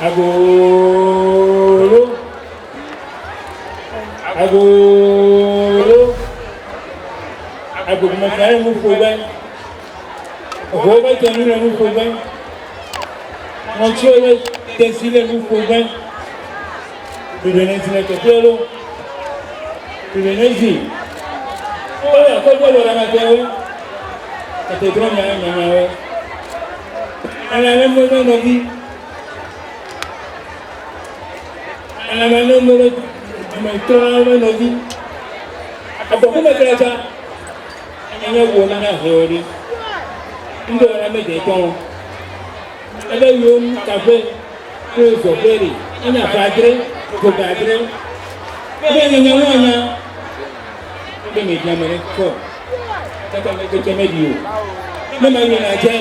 Agolo. Agolo. Agolo mafai mu fogan. Roba tenure mu fogan. Monchole tesile mu fogan. Bibenezi na tepelo. Bibenezi. Oya ko bolo la matewe. Kategron ya nyawe. Ala lemo no gi. Ala lemo no maitro no gi. Aboko mekeja. Anya wo na na hori. Ndo na me de ton. Ele yom cafe. Ko so beri. Anya padre, ko padre. Be nya nya. Be me dia mere ko. Tata me ke medio. Me ma ni na je.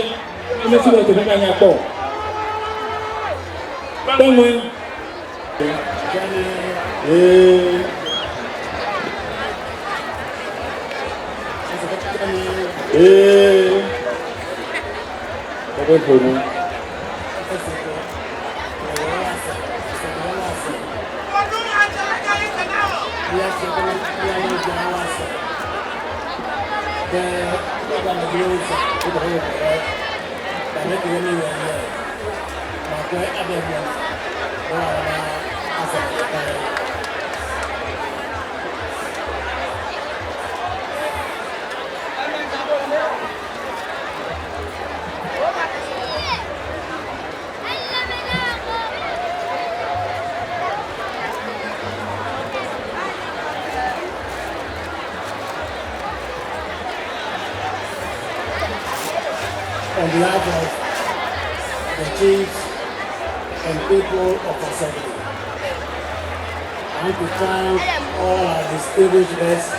Me si wo to me nya ko. Tomo. Apa pun. On behalf of the chiefs and people of Asogli, I want to thank all our distinguished guests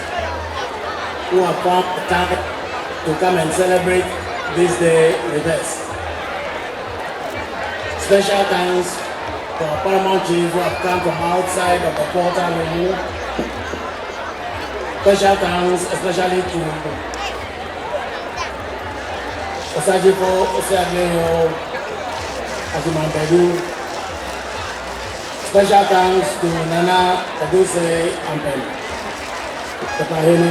who have found the time to come and celebrate this day with us. Special thanks to our paramount chiefs who have come from outside of the portal room. Special thanks especially to Osajifo Oseagleyo Azumanbedu. Special thanks to Nana Kaduse Ampen Tepahene.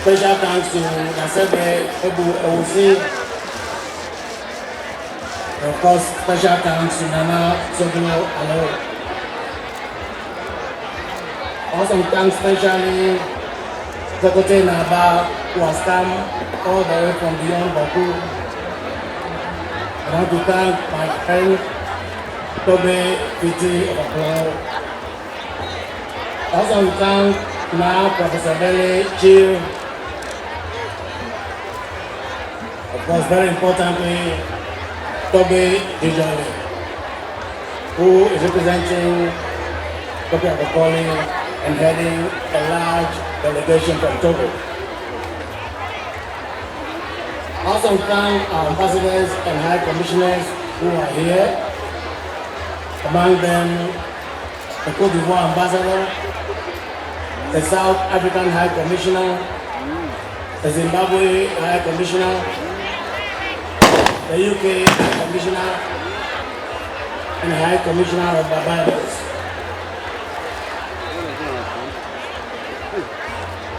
Special thanks to Nasebe Ebu Ewusi. Of course, special thanks to Nana Soglo Alo. Also thanks especially Tokote Naba, who has come all the way from beyond Baku. I want to thank my friend Togbe Afede XIV. I also want to thank now Professor Bele Chill. Of course, very importantly, Togbe Afede, who is representing Togbe Afede and heading a large delegation from Togo. I also thank our ambassadors and high commissioners who are here. Among them, the Côte d'Ivoire ambassador, the South African High Commissioner, the Zimbabwe High Commissioner, the UK High Commissioner, and the High Commissioner of Barbados.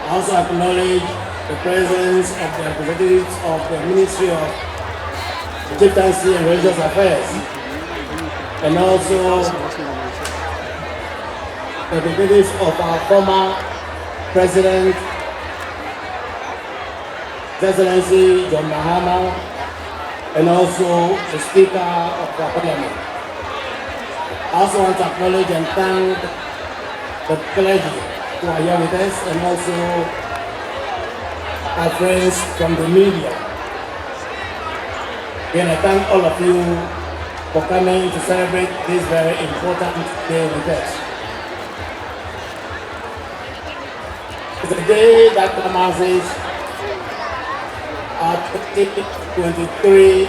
I also acknowledge the presence of the representatives of the Ministry of Chieftaincy and Religious Affairs, and also the representatives of our former President, His Excellency John Mahama, and also the Speaker of our Parliament. I also want to acknowledge and thank the clergy who are here with us, and also our friends from the media. Again, I thank all of you for coming to celebrate this very important day with us. It's a day that promises our 2023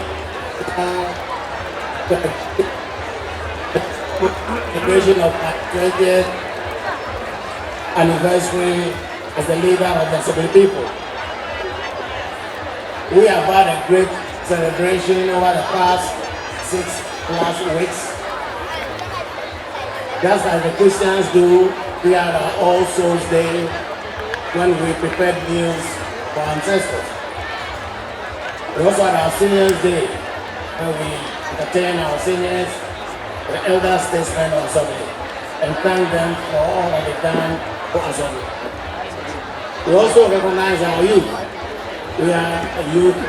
celebration of our 20th anniversary as the leader of the Asogli people. We have had a great celebration over the past 6+ weeks. Just as the Christians do, we had our All Souls Day when we prepared meals for ancestors. We also had our Seniors Day when we entertain our seniors, the elder statesmen of Asogli, and thank them for all that they've done for Asogli. We also recognize our youth. We are a youth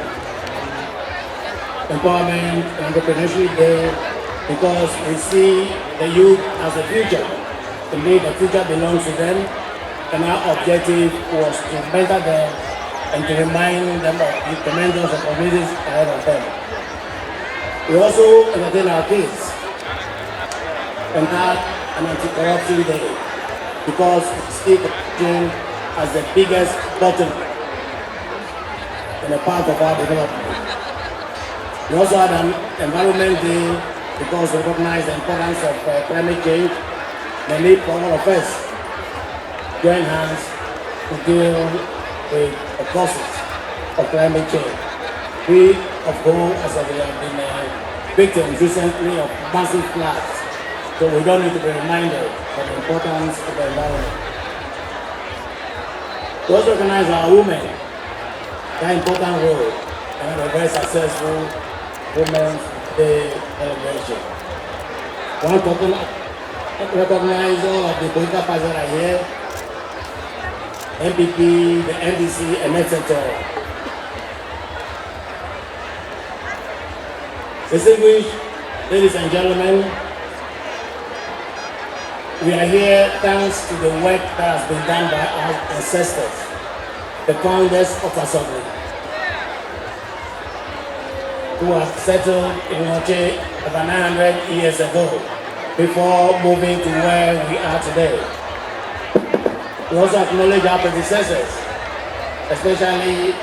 empowerment and entrepreneurship day because we see the youth as the future. Indeed, the future belongs to them, and our objective was to mentor them and to remind them of the tremendous opportunities ahead of them. We also entertain our kids and had an anti-corruption day because we see corruption as the biggest bottleneck in a part of our development. We also had an environment day because we recognize the importance of climate change, the need for all of us to join hands to deal with the causes of climate change. We, of course, as we have been victims recently of massive floods, so we don't need to be reminded of the importance of the environment. We also recognize our women, their important role, and a very successful Women's Day celebration. I want to recognize all of the political parties that are here, MPP, the NDC, and etc. Distinguished ladies and gentlemen, we are here thanks to the work that has been done by our ancestors, the founders of Asogli, who have settled in Noche over 900 years ago before moving to where we are today. We also acknowledge our predecessors, especially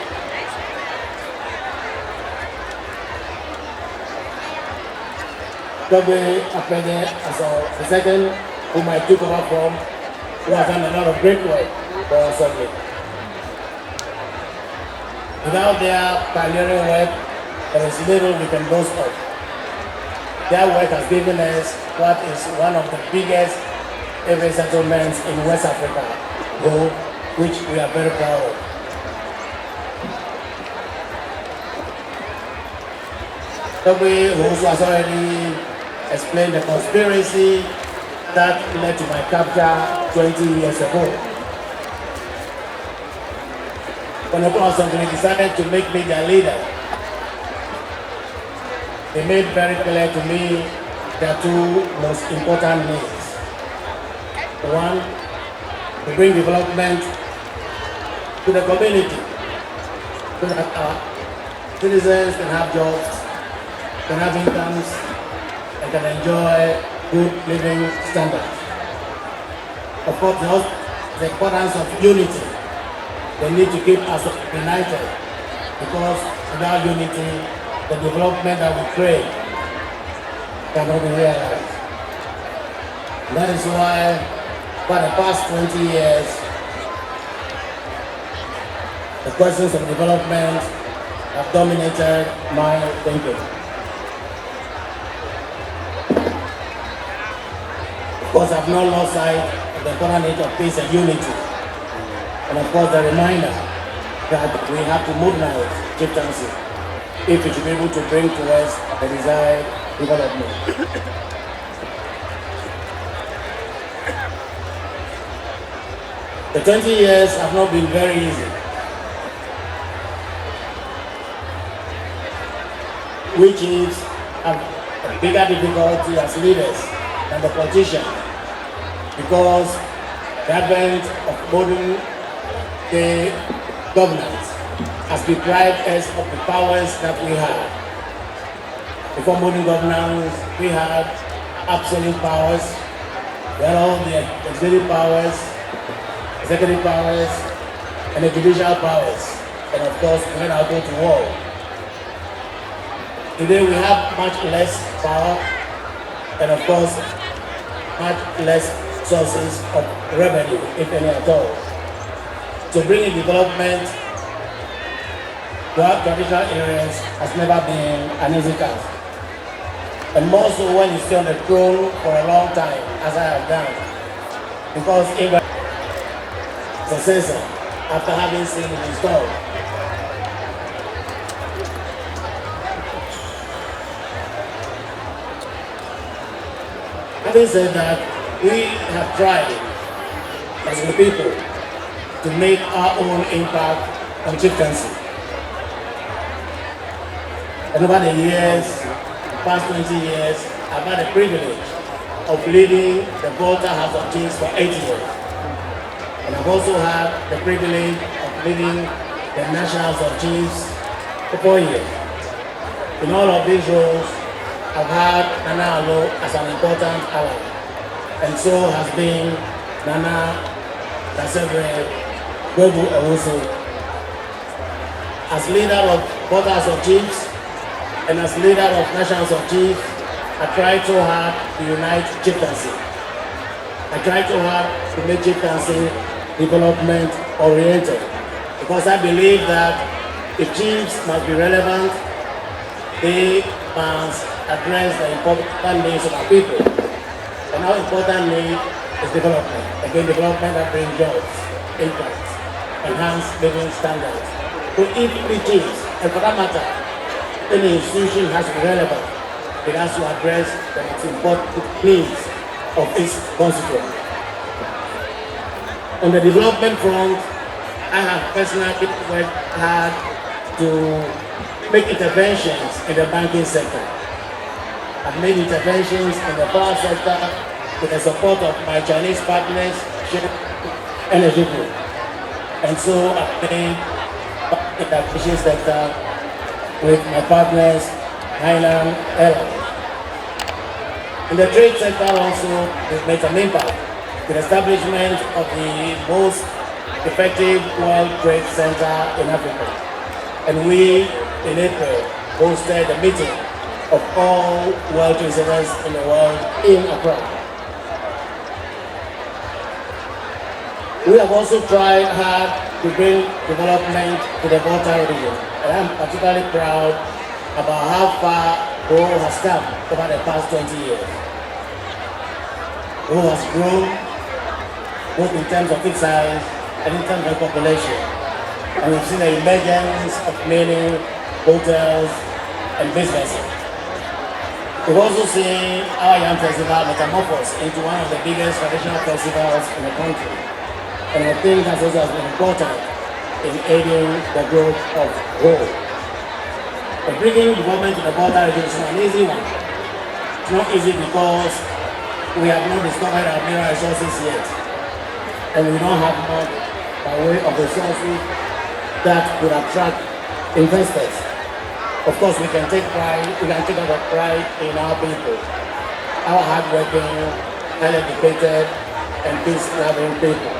Togbe Afede XIV, whom I took over from, who has done a lot of great work for Asogli. Without their pioneering work, there is little we can boast of. Their work has given us what is one of the biggest ever settlements in West Africa, which we are very proud of. Togbe also has already explained the conspiracy that led to my capture 20 years ago. When the Asogli decided to make me their leader, they made very clear to me their two most important needs. One, to bring development to the community so that our citizens can have jobs, can have incomes, and can enjoy good living standards. Of course, the importance of unity. They need to keep us united because without unity, the development that we create cannot be realized. And that is why for the past 20 years, the questions of development have dominated my thinking. Of course, I've not lost sight of the important need of peace and unity. And of course, the reminder that we have to modernize chieftaincy if we should be able to bring to us the desired development. The 20 years have not been very easy. We chiefs have a bigger difficulty as leaders than the politicians because the advent of modern day governance has deprived us of the powers that we had. Before modern governance, we had absolute powers. We had all the legislative powers, executive powers, and the judicial powers. And of course, we went out to war. Today we have much less power, and of course, much less sources of revenue, if any at all. So bringing development to have traditional areas has never been an easy task. And more so when you stay on the throne for a long time, as I have done. Because even successor, after having seen it installed, having said that, we have tried as the people to make our own impact on chieftaincy. And over the years, past 20 years, I've had the privilege of leading the Volta House of Chiefs for 8 years. And I've also had the privilege of leading the National House of Chiefs for 4 years. In all of these roles, I've had Nana Alo as an important ally. And so has been Nana Dasebre Gwebu Ewusu. As leader of Volta House of Chiefs and as leader of National House of Chiefs, I tried so hard to unite chieftaincy. I tried so hard to make chieftaincy development oriented, because I believe that if chiefs must be relevant, they must address the important needs of our people. And our important need is development. Again, development that brings jobs, incomes, enhanced living standards. So if the chiefs, and for that matter, any institution has to be relevant, it has to address the most important needs of its constituents. On the development front, I have personally worked hard to make interventions in the banking sector. I've made interventions in the power sector with the support of my Chinese partners, Energy Group. And so I've made in the fishing sector with my partners, Highland Airlines. In the trade sector also, we've made an impact with the establishment of the most effective World Trade Center in Africa. And we, in April, hosted a meeting of all World Trade Centers in the world in Accra. We have also tried hard to bring development to the Volta region. And I'm particularly proud about how far Go has come over the past 20 years. Go has grown both in terms of its size and in terms of population. And we've seen the emergence of many hotels and businesses. We've also seen our Yam Festival metamorphose into one of the biggest traditional festivals in the country. And I think that's also been important in aiding the growth of gold. But bringing development to the Volta region is not an easy one. It's not easy because we have not discovered our mineral resources yet. And we don't have money by way of resources that could attract investors. Of course, we can take pride, we can take a lot of pride in our people, our hardworking, highly educated, and peace-loving people.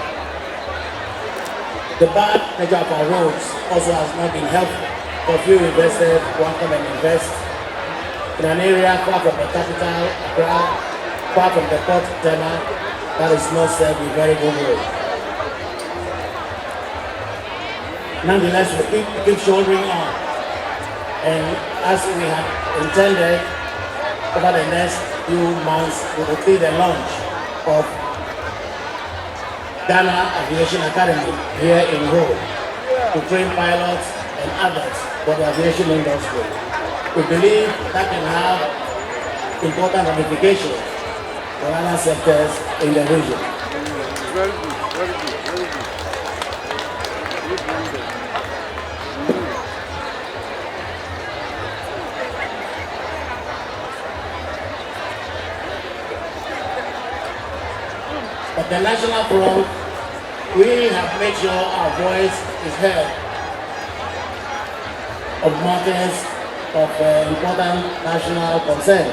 The bad nature of our roads also has not been helpful for few investors who want to come and invest in an area far from the capital, Accra, far from the port terminal, that is not served with very good road. Nonetheless, we keep shouldering on. And as we had intended, over the next few months, we will see the launch of Ghana Aviation Academy here in Rome to train pilots and others for the aviation industry. We believe that can have important ramifications for other sectors in the region. Very good, very good, very good. At the national front, we have made sure our voice is heard of matters of important national concern.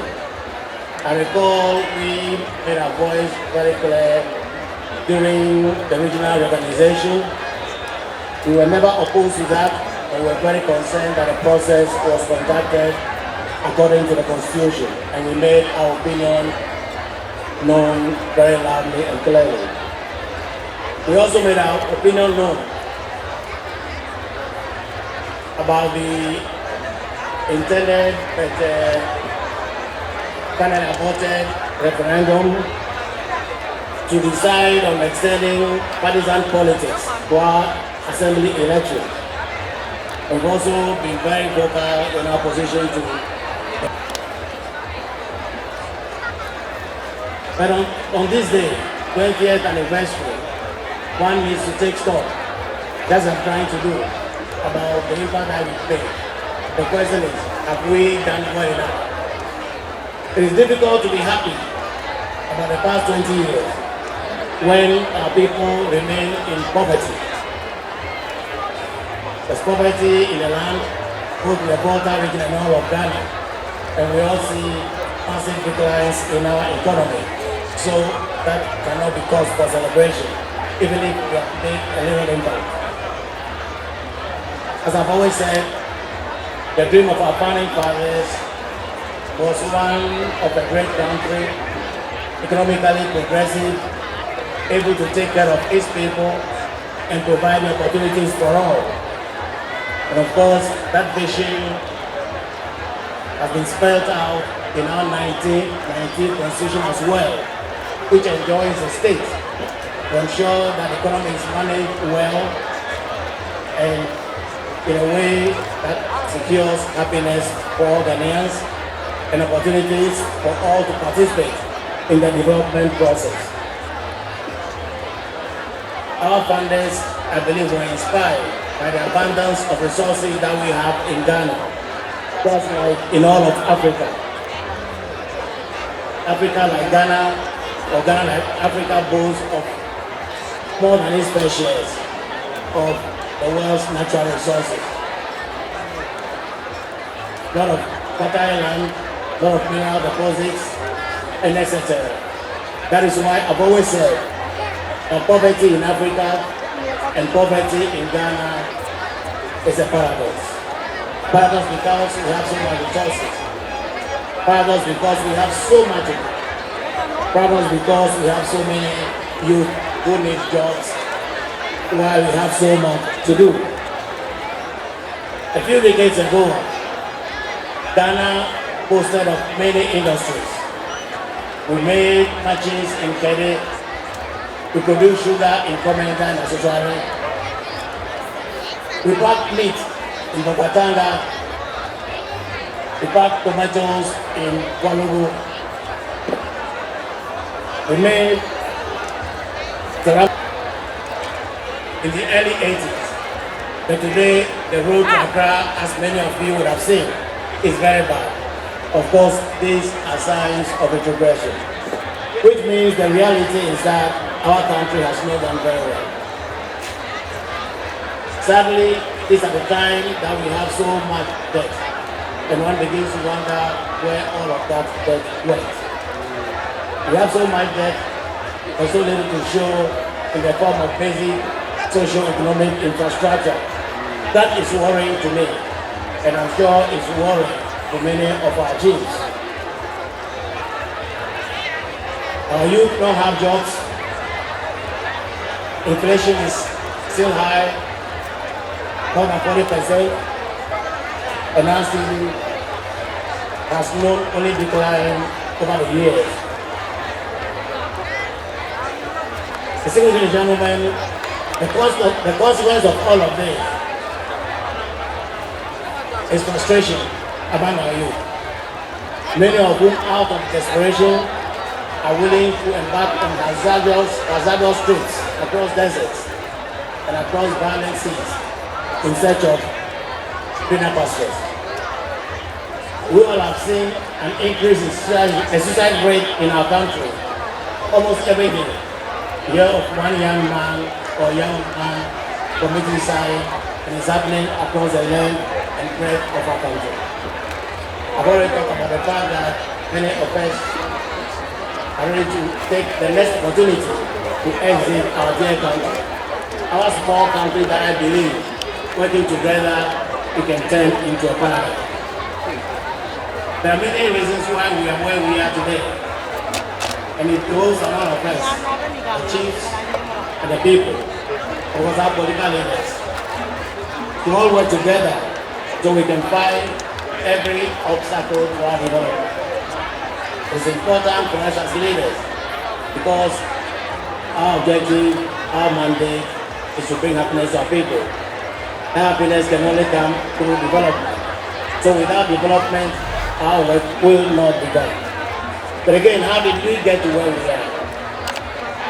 I recall we made our voice very clear during the regional reorganization. We were never opposed to that, but we were very concerned that the process was conducted according to the Constitution, and we made our opinion known very loudly and clearly. We also made our opinion known about the intended but finally aborted referendum to decide on extending partisan politics to our assembly election. We've also been very vocal in our position to. But on this day, 20th anniversary, one needs to take stock. That's what I'm trying to do about the impact that we play. The question is, have we done well enough? It is difficult to be happy about the past 20 years when our people remain in poverty. There's poverty in the land, both in the Volta region and all of Ghana, and we all see massive declines in our economy. So that cannot be cause for celebration, even if we have made a little impact. As I've always said, the dream of our founding fathers was one of a great country, economically progressive, able to take care of its people and provide opportunities for all. And of course, that vision has been spelled out in our 1990 Constitution as well, which enjoins the state to ensure that the economy is managed well and in a way that secures happiness for all Ghanaians and opportunities for all to participate in the development process. Our founders, I believe, were inspired by the abundance of resources that we have in Ghana, just like in all of Africa. Africa like Ghana, or Ghana like Africa boasts of more than its fair shares of the world's natural resources. A lot of fertile land, a lot of mineral deposits, and etc. That is why I've always said that poverty in Africa and poverty in Ghana is a paradox. Paradox because we have so much resources. Paradox because we have so much of it. Paradox because we have so many youth who need jobs while we have so much to do. A few decades ago, Ghana boasted of many industries. We made matches in Kede, we produce sugar in Komenda and Asogli. We pack meat in Bokatanga, we pack tomatoes in Kwalugu. We made ceramic in the early 80s, but today the road to Accra, as many of you would have seen, is very bad. Of course, these are signs of retrogression, which means the reality is that our country has not done very well. Sadly, this is at the time that we have so much debt, and one begins to wonder where all of that debt went. We have so much debt, and so little to show in the form of basic socio-economic infrastructure. That is worrying to me, and I'm sure it's worrying to many of our chiefs. Our youth don't have jobs. Inflation is still high, more than 40%, and our city has not only declined over the years. Distinguished gentlemen, the consequence of all of this is frustration among our youth. Many of whom, out of desperation, are willing to embark on hazardous trips across deserts and across violent seas in search of greener pastures. We all have seen an increase in suicide rate in our country almost every day. Hear of one young man or young man committing suicide, and it's happening across the length and breadth of our country. I've already talked about the fact that many of us are ready to take the next opportunity to exit our dear country. Our small country that I believe, working together, we can turn into a paradise. There are many reasons why we are where we are today. And it goes on all of us, the chiefs and the people, because our political leaders, to all work together so we can find every obstacle to our development. It's important for us as leaders because our objective, our mandate is to bring happiness to our people. That happiness can only come through development. So without development, our work will not be done. But again, how did we get to where we are?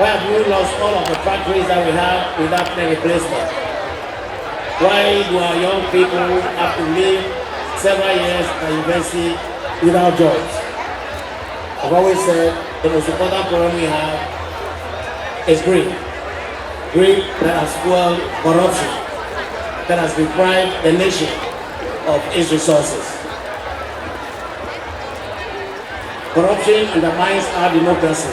Why have we lost all of the factories that we have without any replacement? Why do our young people have to live several years at university without jobs? I've always said the most important problem we have is greed. Greed that has fueled corruption, that has deprived the nation of its resources. Corruption undermines our democracy.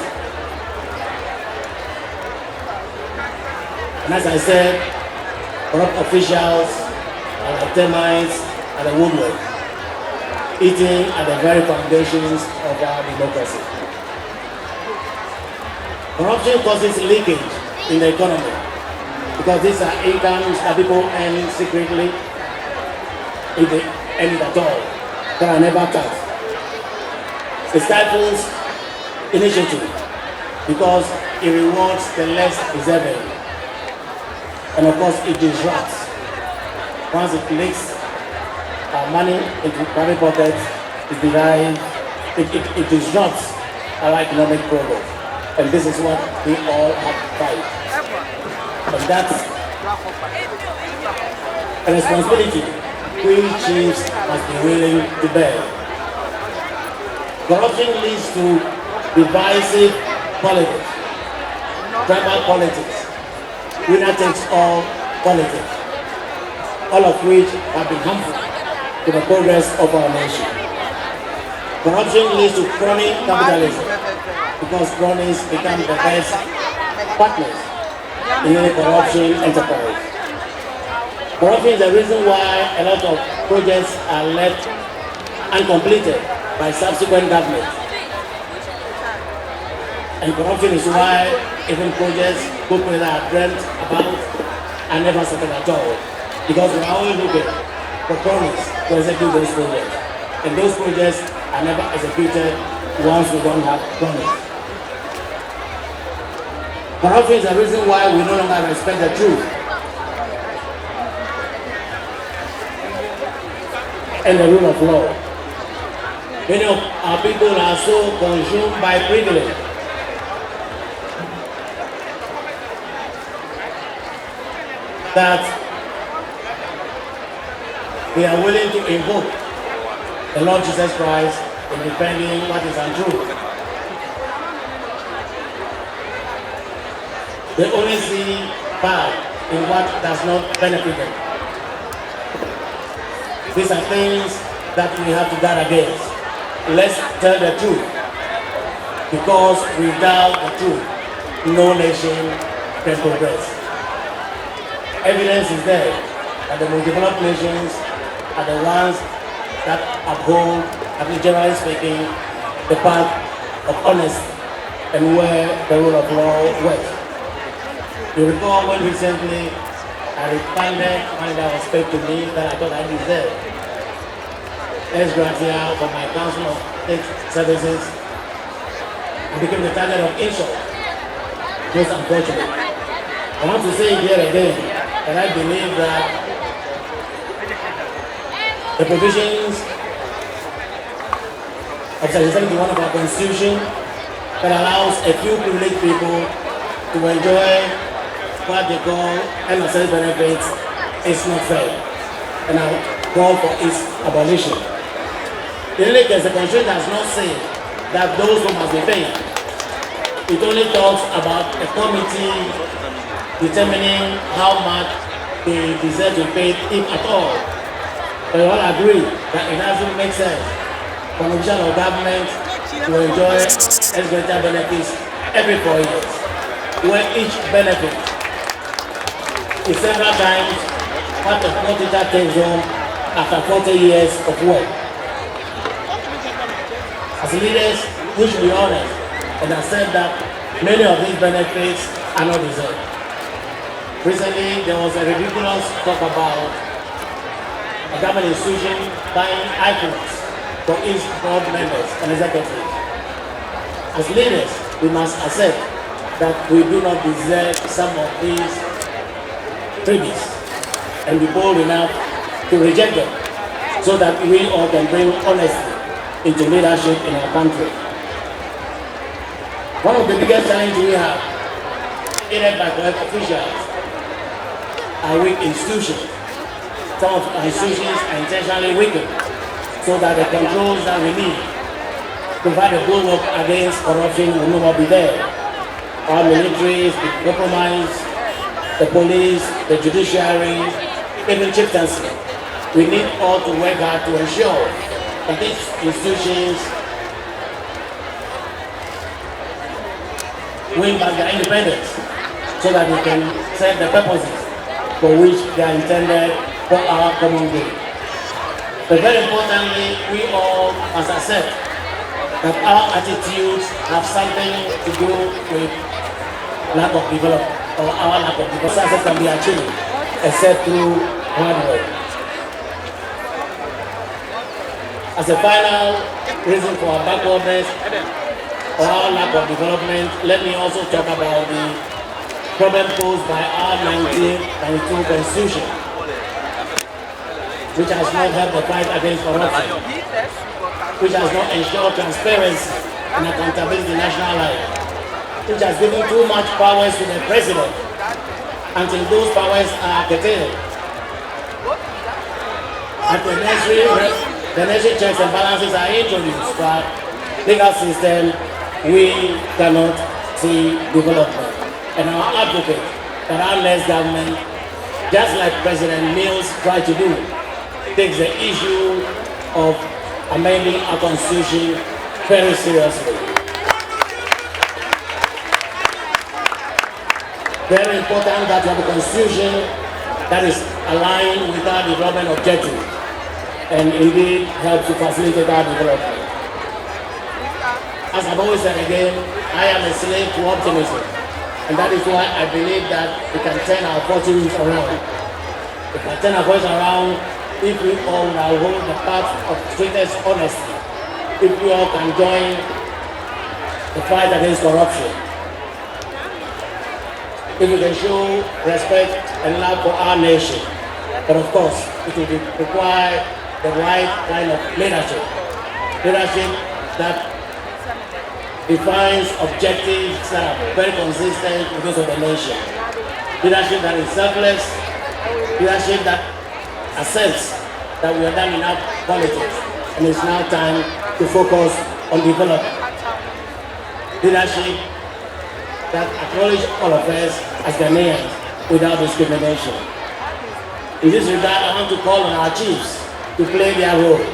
And as I said, corrupt officials are like termites at the woodwork, eating at the very foundations of our democracy. Corruption causes leakage in the economy because these are incomes that people earn secretly, if they earn it at all, that are never taxed. It stifles initiative because it rewards the less deserving. And of course, it disrupts. Once it leaks money into private pockets, it disrupts our economic progress. And this is what we all have to fight. And that's a responsibility we chiefs must be willing to bear. Corruption leads to divisive politics, tribal politics, winner takes all politics, all of which have been harmful to the progress of our nation. Corruption leads to crony capitalism because cronies become the best partners in any corruption enterprise. Corruption is the reason why a lot of projects are left uncompleted by subsequent governments. And corruption is why even projects people have dreamt about are never settled at all. Because we're always looking for cronies to execute those projects. And those projects are never executed once we don't have cronies. Corruption is the reason why we no longer respect the truth and the rule of law. Many of our people are so consumed by privilege that they are willing to invoke the Lord Jesus Christ in defending what is untrue. They only see bad in what does not benefit them. These are things that we have to guard against. Let's tell the truth, because without the truth, no nation can progress. Evidence is there that the most developed nations are the ones that uphold, at least generally speaking, the path of honesty and where the rule of law works. You recall when recently I responded when that was paid to me that I thought I deserved. Ex gratia for my Council of State Services, I became the target of insult. Most unfortunate. I want to say here again that I believe that the provisions of Section 71 of our Constitution that allows a few privileged people to enjoy what they call unnecessary benefits is not fair, and I call for its abolition. In any case, the Constitution does not say that those who must be paid. It only talks about a committee determining how much they deserve to be paid, if at all. But we all agree that it doesn't make sense for an official of government to enjoy ex gratia benefits every 4 years, where each benefit is several times what a poor teacher takes home after 40 years of work. As leaders, we should be honest and accept that many of these benefits are not deserved. Recently, there was a ridiculous talk about a a government institution buying iPhones for each board members and executives. As leaders, we must accept that we do not deserve some of these freebies and be bold enough to reject them so that we all can bring honesty into leadership in our country. One of the biggest challenges we have, aided by corrupt officials, are weak institutions. Some of our institutions are intentionally weakened so that the controls that we need to provide a bulwark against corruption will no more be there. Our military is compromised, the police, the judiciary, even chieftaincy. We need all to work hard to ensure that these institutions win back their independence so that we can serve the purposes for which they are intended for our common good. But very importantly, we all must accept that our attitudes have something to do with lack of development, or our lack of development. Success can be achieved except through hard work. As a final reason for our backwardness or our lack of development, let me also talk about the problem posed by our 1992 Constitution, which has not helped the fight against corruption, which has not ensured transparency and accountability in national life, which has given too much powers to the president until those powers are curtailed. At the necessary checks and balances are introduced to our legal system, we cannot see development. And our advocate that our less government, just like President Mills tried to do, takes the issue of amending our constitution very seriously. Very important that we have a constitution that is aligned with our development objective and indeed helps to facilitate our development. As I've always said again, I am a slave to optimism, and that is why I believe that we can turn our fortunes around. We can turn our fortunes around if we all now hold the path of strictest honesty, if we all can join the fight against corruption, if we can show respect and love for our nation. But of course, it will require the right kind of leadership. Leadership that defines objectives that are very consistent with those of the nation. Leadership that is selfless, leadership that accepts that we have done enough politics and it's now time to focus on development. Leadership that acknowledges all of us as Ghanaians without discrimination. In this regard, I want to call on our chiefs to play their role.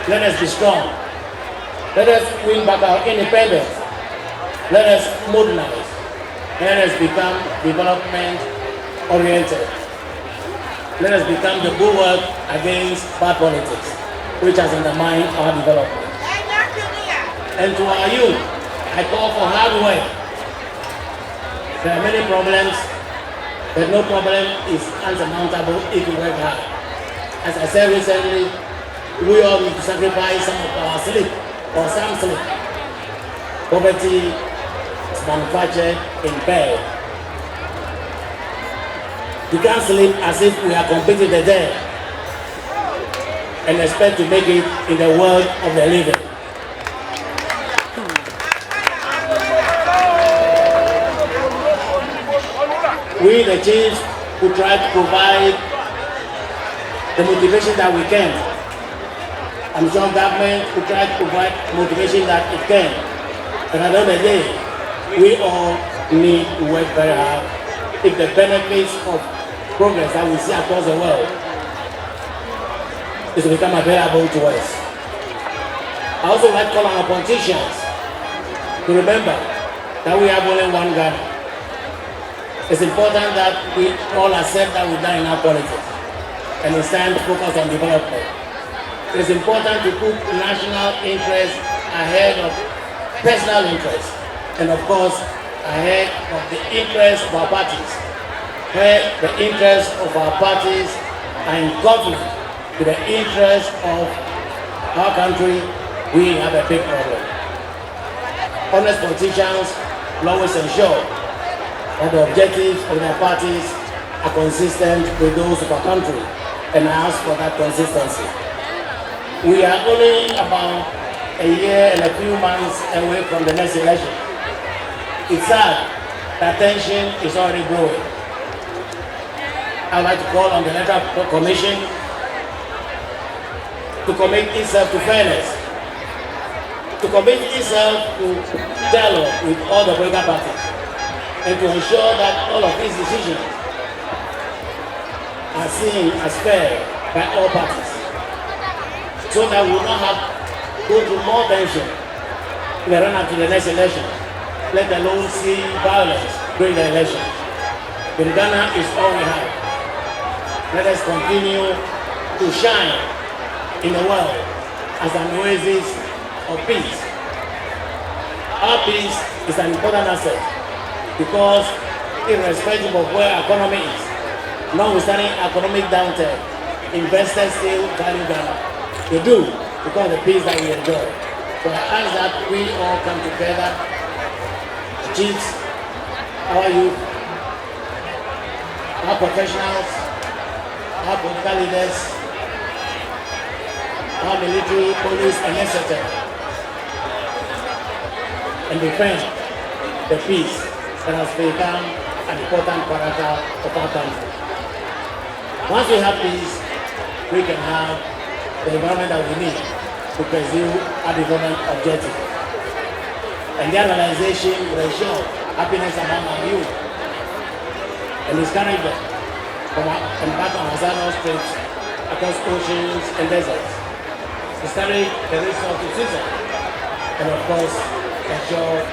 Let us be strong. Let us win back our independence. Let us modernize. Let us become development oriented. Let us become the bulwark against bad politics, which has undermined our development. And to our youth, I call for hard work. There are many problems, but no problem is unsurmountable if we work hard. As I said recently, we all need to sacrifice some of our sleep or some sleep. Poverty is manufactured in bed. We can't sleep as if we are completely dead and expect to make it in the world of the living. We, the chiefs, who try to provide the motivation that we can. I'm sure government will try to provide motivation that it can. But at the end of the day, we all need to work very hard if the benefits of progress that we see across the world is to become available to us. I also like to call on our politicians to remember that we have only one Ghana. It's important that we all accept that we've done enough politics and it's time to focus on development. It's important to put national interest ahead of personal interest and of course ahead of the interest of our parties. Where the interest of our parties are in conflict with the interests of our country, we have a big problem. Honest politicians will always ensure that the objectives of their parties are consistent with those of our country, and I ask for that consistency. We are only about a year and a few months away from the next election. It's sad that tension is already growing. I'd like to call on the Electoral Commission to commit itself to fairness, to commit itself to dialogue with all the political parties, and to ensure that all of these decisions are seen as fair by all parties, so that we will not have to go through more tension in the run up to the next election, let alone see violence during the election. But Ghana is all we have. Let us continue to shine in the world as an oasis of peace. Our peace is an important asset because irrespective of where our economy is, notwithstanding economic downturn, investors still value Ghana. They do because of the peace that we enjoy. So I ask that we all come together, the chiefs, our youth, our professionals, our political leaders, our military, police, and etc., and defend the peace that has become an important character of our country. Once we have peace, we can have the environment that we need to pursue our development objective. And their realization will ensure happiness among our youth and discourage them from embark on hazardous trips across oceans and deserts, to study the risk of disease, and of course, ensure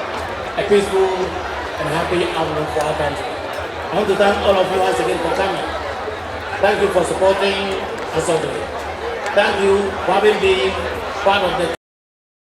a peaceful and happy outlook for our country. I want to thank all of you once again for coming. Thank you for supporting Asogli. Thank you for having been part of the